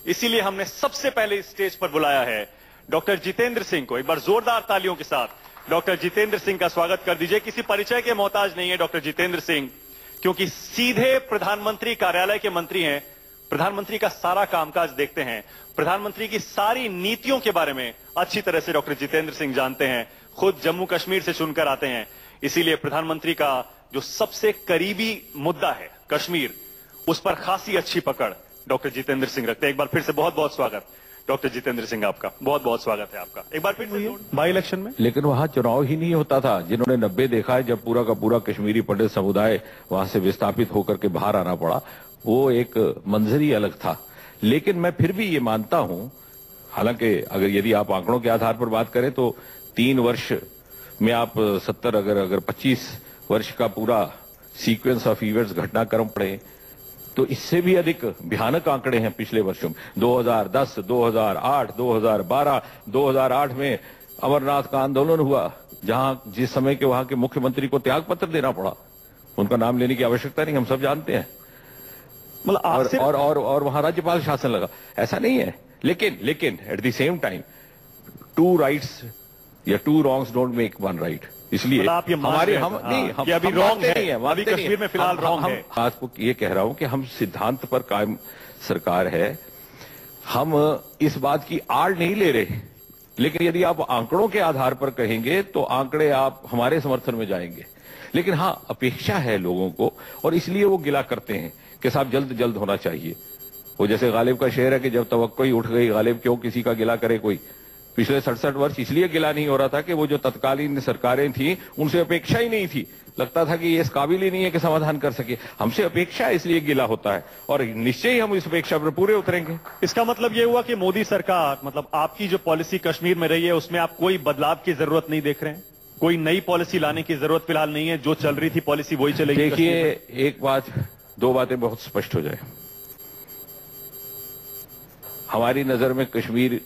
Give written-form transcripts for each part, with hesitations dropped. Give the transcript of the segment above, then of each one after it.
इसीलिए हमने सबसे पहले इस स्टेज पर बुलाया है डॉक्टर जितेंद्र सिंह को। एक बार जोरदार तालियों के साथ डॉक्टर जितेंद्र सिंह का स्वागत कर दीजिए। किसी परिचय के मोहताज नहीं है डॉक्टर जितेंद्र सिंह, क्योंकि सीधे प्रधानमंत्री कार्यालय के मंत्री हैं। प्रधानमंत्री का सारा कामकाज देखते हैं, प्रधानमंत्री की सारी नीतियों के बारे में अच्छी तरह से डॉक्टर जितेंद्र सिंह जानते हैं। खुद जम्मू कश्मीर से चुनकर आते हैं, इसीलिए प्रधानमंत्री का जो सबसे करीबी मुद्दा है कश्मीर, उस पर खासी अच्छी पकड़ डॉक्टर जितेंद्र सिंह रखते हैं। एक बार फिर से बहुत बहुत स्वागत डॉक्टर जितेंद्र सिंह, आपका बहुत बहुत स्वागत है आपका। एक बार फिर से बाई इलेक्शन में, लेकिन वहां चुनाव ही नहीं होता था। जिन्होंने 90 देखा है, जब पूरा का पूरा कश्मीरी पंडित समुदाय वहां से विस्थापित होकर के बाहर आना पड़ा, वो एक मंजर ही अलग था। लेकिन मैं फिर भी ये मानता हूं, हालांकि अगर यदि आप आंकड़ों के आधार पर बात करें तो 3 वर्ष में आप 70 अगर 25 वर्ष का पूरा सीक्वेंस ऑफ इवेंट्स घटनाक्रम पढ़े तो इससे भी अधिक भयानक आंकड़े हैं पिछले वर्षों में। 2010, 2008, 2012, 2008 में अमरनाथ का आंदोलन हुआ, जहां जिस समय के वहां के मुख्यमंत्री को त्यागपत्र देना पड़ा। उनका नाम लेने की आवश्यकता नहीं, हम सब जानते हैं। और वहां राज्यपाल शासन लगा, ऐसा नहीं है। लेकिन at the same time 2 rights या 2 रॉन्ग्स डोंट मेक 1 राइट। इसलिए आप ये हमारे हम अभी रॉन्ग है, अभी कश्मीर में फिलहाल रॉन्ग है। आपको ये कह रहा हूं कि हम सिद्धांत पर कायम सरकार है, हम इस बात की आड़ नहीं ले रहे। लेकिन यदि आप आंकड़ों के आधार पर कहेंगे तो आंकड़े आप हमारे समर्थन में जाएंगे। लेकिन हां, अपेक्षा है लोगों को, और इसलिए वो गिला करते हैं कि साहब जल्द होना चाहिए। वो जैसे गालिब का शेर है कि जब तवक्को ही उठ गई गालिब, क्यों किसी का गिला करे कोई। पिछले 67 वर्ष इसलिए गिला नहीं हो रहा था कि वो जो तत्कालीन सरकारें थी उनसे अपेक्षा ही नहीं थी। लगता था कि ये इस काबिल ही नहीं है कि समाधान कर सके। हमसे अपेक्षा है, इसलिए गिला होता है, और निश्चय ही हम इस अपेक्षा पर पूरे उतरेंगे। इसका मतलब ये हुआ कि मोदी सरकार, मतलब आपकी जो पॉलिसी कश्मीर में रही है, उसमें आप कोई बदलाव की जरूरत नहीं देख रहे हैं? कोई नई पॉलिसी लाने की जरूरत फिलहाल नहीं है, जो चल रही थी पॉलिसी वही चलेगी? देखिए, एक बात, 2 बातें बहुत स्पष्ट हो जाए। हमारी नजर में कश्मीर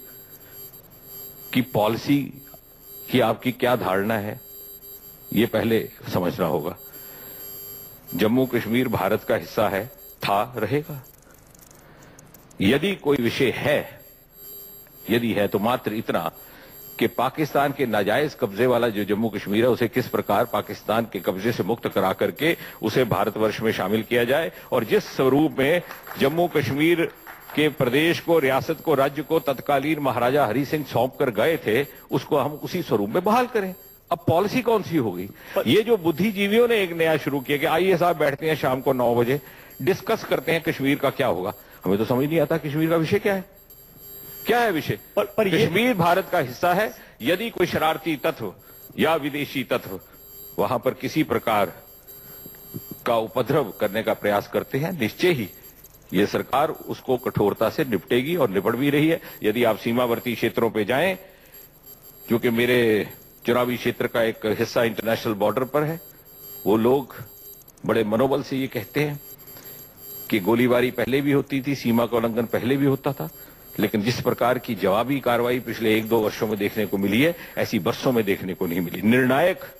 की पॉलिसी की आपकी क्या धारणा है, ये पहले समझना होगा। जम्मू कश्मीर भारत का हिस्सा है, था, रहेगा। यदि कोई विषय है, यदि है तो मात्र इतना कि पाकिस्तान के नाजायज कब्जे वाला जो जम्मू कश्मीर है, उसे किस प्रकार पाकिस्तान के कब्जे से मुक्त करा करके उसे भारतवर्ष में शामिल किया जाए, और जिस स्वरूप में जम्मू कश्मीर के प्रदेश को, रियासत को, राज्य को तत्कालीन महाराजा हरि सिंह सौंप कर गए थे, उसको हम उसी स्वरूप में बहाल करें। अब पॉलिसी कौन सी होगी? ये जो बुद्धिजीवियों ने एक नया शुरू किया कि आइए साहब बैठते हैं शाम को 9 बजे, डिस्कस करते हैं कश्मीर का क्या होगा। हमें तो समझ नहीं आता कश्मीर का विषय क्या है, क्या है विषय। पर कश्मीर भारत का हिस्सा है। यदि कोई शरारती तत्व या विदेशी तत्व वहां पर किसी प्रकार का उपद्रव करने का प्रयास करते हैं, निश्चय ही ये सरकार उसको कठोरता से निपटेगी, और निपट भी रही है। यदि आप सीमावर्ती क्षेत्रों पे जाएं, क्योंकि मेरे चुनावी क्षेत्र का एक हिस्सा इंटरनेशनल बॉर्डर पर है, वो लोग बड़े मनोबल से ये कहते हैं कि गोलीबारी पहले भी होती थी, सीमा का उल्लंघन पहले भी होता था, लेकिन जिस प्रकार की जवाबी कार्रवाई पिछले 1-2 वर्षों में देखने को मिली है, ऐसी बरसों में देखने को नहीं मिली। निर्णायक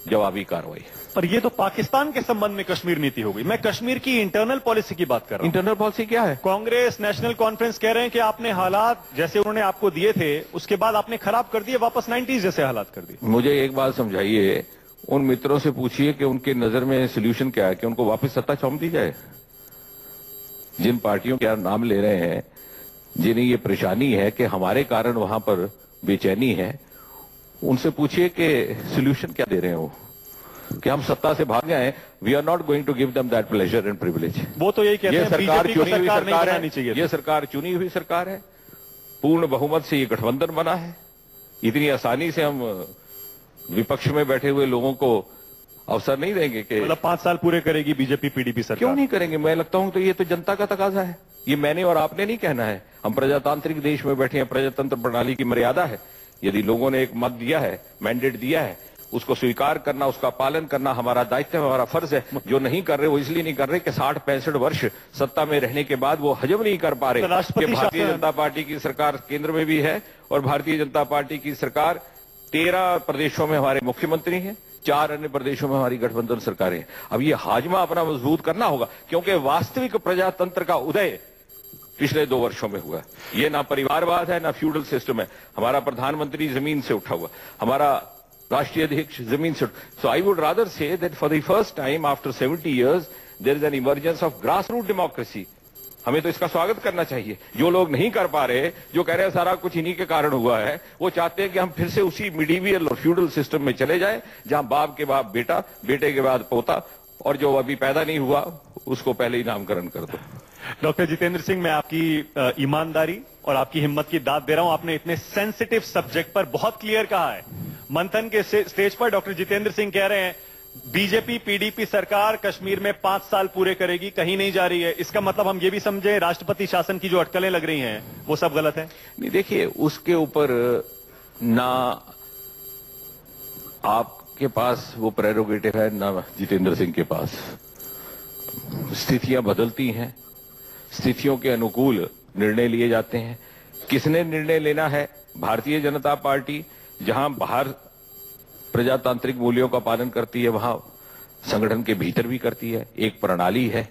जवाबी कार्रवाई। पर ये तो पाकिस्तान के संबंध में कश्मीर नीति हो गई। मैं कश्मीर की इंटरनल पॉलिसी की बात कर रहा हूं। इंटरनल पॉलिसी क्या है? कांग्रेस नेशनल कॉन्फ्रेंस कह रहे हैं कि आपने हालात जैसे उन्होंने आपको दिए थे, उसके बाद आपने खराब कर दिए, वापस 90s जैसे हालात कर दिए। मुझे एक बात समझाइए, उन मित्रों से पूछिए कि उनके नजर में सोल्यूशन क्या है, कि उनको वापस सत्ता सौंप दी जाए। जिन पार्टियों के नाम ले रहे हैं, जिन्हें ये परेशानी है कि हमारे कारण वहां पर बेचैनी है, उनसे पूछिए कि सोल्यूशन क्या दे रहे हो, कि हम सत्ता से भाग जाएं। We are not going to give them that pleasure and privilege. वो तो यही कहते हैं, सरकार चुनी हुई सरकार है, ये सरकार चुनी हुई सरकार है, पूर्ण बहुमत से ये गठबंधन बना है। इतनी आसानी से हम विपक्ष में बैठे हुए लोगों को अवसर नहीं देंगे कि मतलब 5 साल पूरे करेगी बीजेपी पीडीपी सरकार। क्यों नहीं करेंगे? मैं लगता हूं तो ये तो जनता का तकाजा है। ये मैंने और आपने नहीं कहना है। हम प्रजातांत्रिक देश में बैठे हैं, प्रजातंत्र प्रणाली की मर्यादा है। यदि लोगों ने एक मत दिया है, मैंडेट दिया है, उसको स्वीकार करना, उसका पालन करना हमारा दायित्व है, हमारा फर्ज है। जो नहीं कर रहे वो इसलिए नहीं कर रहे कि 60-65 वर्ष सत्ता में रहने के बाद वो हजम नहीं कर पा रहे कि भारतीय जनता पार्टी की सरकार केंद्र में भी है, और भारतीय जनता पार्टी की सरकार 13 प्रदेशों में हमारे मुख्यमंत्री हैं, 4 अन्य प्रदेशों में हमारी गठबंधन सरकारें। अब ये हाजमा अपना मजबूत करना होगा, क्योंकि वास्तविक प्रजातंत्र का उदय पिछले 2 वर्षों में हुआ है। ये ना परिवारवाद है, ना फ्यूडल सिस्टम है। हमारा प्रधानमंत्री जमीन से उठा हुआ, हमारा राष्ट्रीय अध्यक्ष जमीन से। So I would rather say that for the first time after 70 years there is an emergence of grass root democracy. हमें तो इसका स्वागत करना चाहिए। जो लोग नहीं कर पा रहे, जो कह रहे हैं सारा कुछ इन्हीं के कारण हुआ है, वो चाहते हैं कि हम फिर से उसी मिडीवियल और फ्यूडल सिस्टम में चले जाएं, जहां बाप के बाद बेटा, बेटे के बाद पोता, और जो अभी पैदा नहीं हुआ उसको पहले ही नामकरण कर दो। डॉक्टर जितेंद्र सिंह, मैं आपकी ईमानदारी और आपकी हिम्मत की दाद दे रहा हूं। आपने इतने सेंसिटिव सब्जेक्ट पर बहुत क्लियर कहा है। मंथन के स्टेज पर डॉक्टर जितेंद्र सिंह कह रहे हैं बीजेपी पीडीपी सरकार कश्मीर में 5 साल पूरे करेगी, कहीं नहीं जा रही है। इसका मतलब हम ये भी समझे राष्ट्रपति शासन की जो अटकलें लग रही हैं वो सब गलत है? नहीं, देखिए, उसके ऊपर ना आपके पास वो प्रेरोगेटिव है, ना जितेंद्र सिंह के पास। स्थितियां बदलती हैं, स्थितियों के अनुकूल निर्णय लिए जाते हैं। किसने निर्णय लेना है? भारतीय जनता पार्टी जहां बाहर प्रजातांत्रिक मूल्यों का पालन करती है, वहां संगठन के भीतर भी करती है। एक प्रणाली है,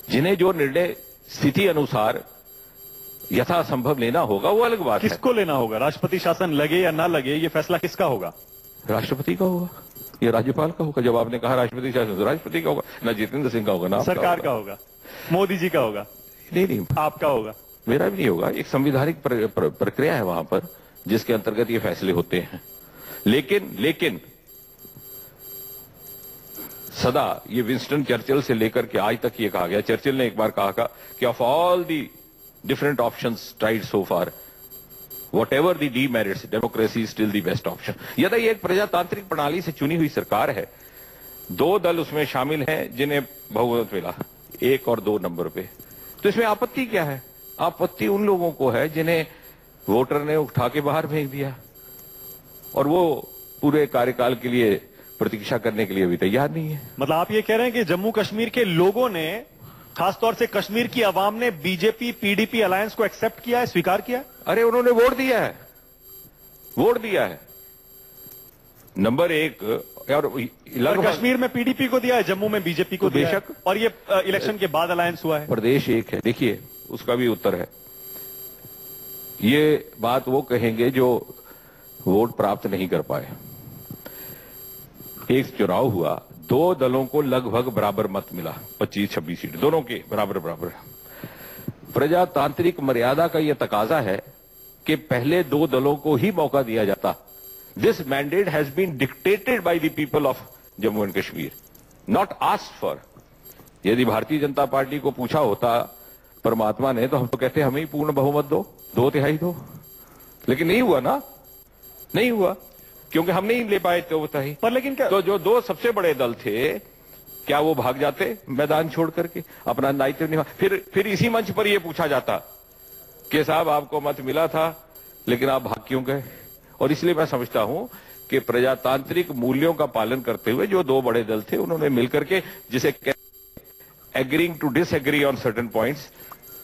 जिन्हें जो निर्णय स्थिति अनुसार यथासंभव लेना होगा वो अलग बात है। किसको लेना होगा? राष्ट्रपति शासन लगे या ना लगे, ये फैसला किसका होगा? राष्ट्रपति का होगा, ये राज्यपाल का होगा। जब आपने कहा राष्ट्रपति शासन, तो राष्ट्रपति का होगा, ना जितेंद्र सिंह का होगा, ना सरकार का होगा, मोदी जी का होगा। नहीं, आपका होगा, मेरा भी नहीं होगा। एक संवैधानिक प्रक्रिया है वहां पर, जिसके अंतर्गत ये फैसले होते हैं। लेकिन सदा ये विंस्टन चर्चिल से लेकर के आज तक ये कहा गया, चर्चिल ने एक बार कहा कि of all the different options tried so far, whatever the demerits, democracy is still the best option. यदि ये एक प्रजातांत्रिक प्रणाली से चुनी हुई सरकार है, 2 दल उसमें शामिल हैं जिन्हें बहुमत मिला 1 और 2 नंबर पे, तो इसमें आपत्ति क्या है? आपत्ति उन लोगों को है जिन्हें वोटर ने उठा के बाहर फेंक दिया और वो पूरे कार्यकाल के लिए प्रतीक्षा करने के लिए भी तैयार नहीं है। मतलब आप ये कह रहे हैं कि जम्मू कश्मीर के लोगों ने, खासतौर से कश्मीर की आवाम ने बीजेपी पीडीपी अलायंस को एक्सेप्ट किया है, स्वीकार किया है? अरे उन्होंने वोट दिया है। नंबर 1, और कश्मीर में पीडीपी को दिया है, जम्मू में बीजेपी को दिया है, और ये इलेक्शन के बाद अलायंस हुआ है। प्रदेश एक है। देखिए, उसका भी उत्तर है। ये बात वो कहेंगे जो वोट प्राप्त नहीं कर पाए। एक चुनाव हुआ, 2 दलों को लगभग बराबर मत मिला, 25-26 सीट, दोनों के बराबर। प्रजातांत्रिक मर्यादा का यह तकाजा है कि पहले 2 दलों को ही मौका दिया जाता। This mandate has been dictated by the people of Jammu and Kashmir, not asked for. यदि भारतीय जनता पार्टी को पूछा होता परमात्मा ने, तो हम तो कहते हमें ही पूर्ण बहुमत दो, 2/3 दो, लेकिन नहीं हुआ ना, नहीं हुआ, क्योंकि हम नहीं ले पाए 2/3। पर लेकिन क्या, तो जो 2 सबसे बड़े दल थे, क्या वो भाग जाते मैदान छोड़ करके? अपना दायित्व निभा। फिर इसी मंच पर यह पूछा जाता कि साहब आपको मत मिला था, लेकिन आप भाग क्यों गए? और इसलिए मैं समझता हूं कि प्रजातांत्रिक मूल्यों का पालन करते हुए जो 2 बड़े दल थे, उन्होंने मिलकर के, जिसे agreeing to disagree on certain points,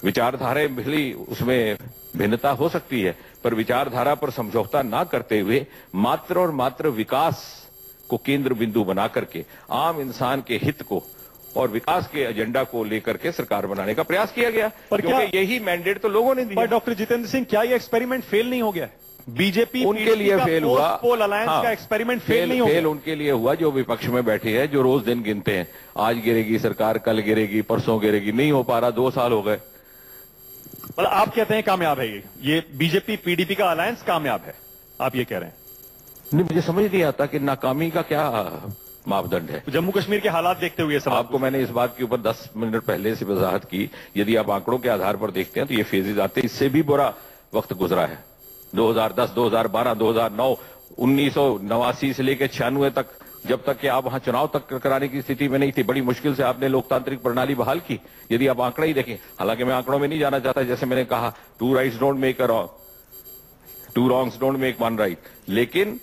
विचारधाराएं भली उसमें भिन्नता हो सकती है, पर विचारधारा पर समझौता ना करते हुए मात्र और मात्र विकास को केंद्र बिंदु बना करके आम इंसान के हित को और विकास के एजेंडा को लेकर के सरकार बनाने का प्रयास किया गया। पर क्योंकि यही मैंडेट तो लोगों ने दिया। पर डॉक्टर जितेंद्र सिंह, क्या ये एक्सपेरिमेंट फेल नहीं हो गया? बीजेपी उनके लिए फेल हुआ, पोल अलायंस का एक्सपेरिमेंट फेल नहीं हो गया? फेल उनके लिए हुआ जो विपक्ष में बैठे हैं, जो रोज दिन गिनते हैं, आज गिरेगी सरकार, कल गिरेगी, परसों गिरेगी। नहीं हो पा रहा, 2 साल हो गए। मतलब आप कहते हैं कामयाब है ये बीजेपी पीडीपी का अलायंस कामयाब है, आप ये कह रहे हैं? नहीं, मुझे समझ नहीं आता कि नाकामी का क्या मापदंड है। जम्मू कश्मीर के हालात देखते हुए सब आपको मैंने इस बात के ऊपर 10 मिनट पहले से वजाहत की। यदि आप आंकड़ों के आधार पर देखते हैं तो ये फेजेज आते हैं। इससे भी बुरा वक्त गुजरा है। 2010, 2012, 2009, 1989 से लेकर 96 तक, जब तक कि आप वहां चुनाव तक कराने की स्थिति में नहीं थी, बड़ी मुश्किल से आपने लोकतांत्रिक प्रणाली बहाल की। यदि आप आंकड़ा ही देखें, हालांकि मैं आंकड़ों में नहीं जाना चाहता, जैसे मैंने कहा, 2 rights don't make a wrong, 2 wrongs don't make 1 right। लेकिन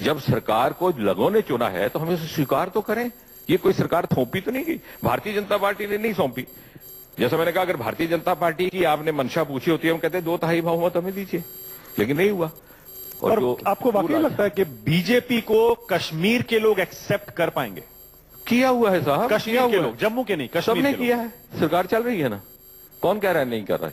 जब सरकार को लोगों ने चुना है तो हमें उसे स्वीकार तो करें। ये कोई सरकार थोपी तो नहीं की, भारतीय जनता पार्टी ने नहीं सौंपी। जैसा मैंने कहा, अगर भारतीय जनता पार्टी की आपने मंशा पूछी होती है, हम कहते 2/3 बहुमत हमें दीजिए, लेकिन नहीं हुआ। और आपको वाकई लगता है कि बीजेपी को कश्मीर के लोग एक्सेप्ट कर पाएंगे? किया हुआ है साहब, कश्मीर के लोग, जम्मू के नहीं, कश्मीर सबने किया है। सरकार चल रही है ना, कौन कह रहा है नहीं कर रहे?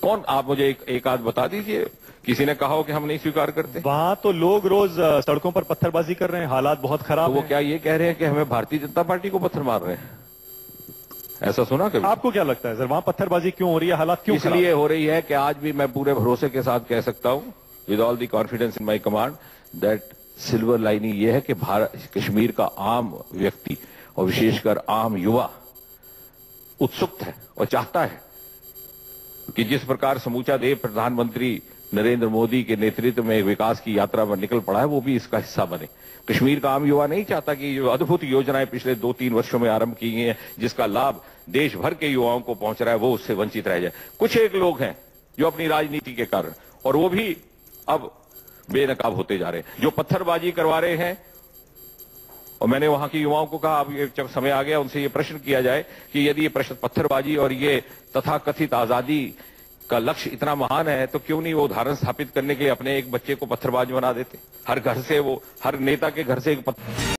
कौन? आप मुझे एक आध बता दीजिए, किसी ने कहा हो कि हम नहीं स्वीकार करते? वहां तो लोग रोज सड़कों पर पत्थरबाजी कर रहे हैं, हालात बहुत खराब तो वो हैं। क्या ये कह रहे हैं कि हमें भारतीय जनता पार्टी को पत्थर मार रहे हैं? ऐसा सुना कभी? आपको क्या लगता है सर, वहां पत्थरबाजी क्यों हो रही है, हालात क्यों खराब इसलिए हो रही है कि आज भी मैं पूरे भरोसे के साथ कह सकता हूं, with all the confidence in my command, that silver lining ये है कि भारत कश्मीर का आम व्यक्ति और विशेषकर आम युवा उत्सुक है और चाहता है कि जिस प्रकार समूचा देश प्रधानमंत्री नरेंद्र मोदी के नेतृत्व में विकास की यात्रा में निकल पड़ा है, वो भी इसका हिस्सा बने। कश्मीर का आम युवा नहीं चाहता कि जो अद्भुत योजनाएं पिछले 2-3 वर्षों में आरंभ की गई हैं, जिसका लाभ देश भर के युवाओं को पहुंच रहा है, वो उससे वंचित रह जाए। कुछ एक लोग हैं जो अपनी राजनीति के कारण, और वो भी अब बेनकाब होते जा रहे हैं, जो पत्थरबाजी करवा रहे हैं। और मैंने वहां के युवाओं को कहा, अब ये जब समय आ गया उनसे ये प्रश्न किया जाए कि यदि ये प्रश्न पत्थरबाजी और ये तथाकथित आजादी का लक्ष्य इतना महान है, तो क्यों नहीं वो उदाहरण स्थापित करने के लिए अपने एक बच्चे को पत्थरबाज बना देते? हर घर से वो, हर नेता के घर से एक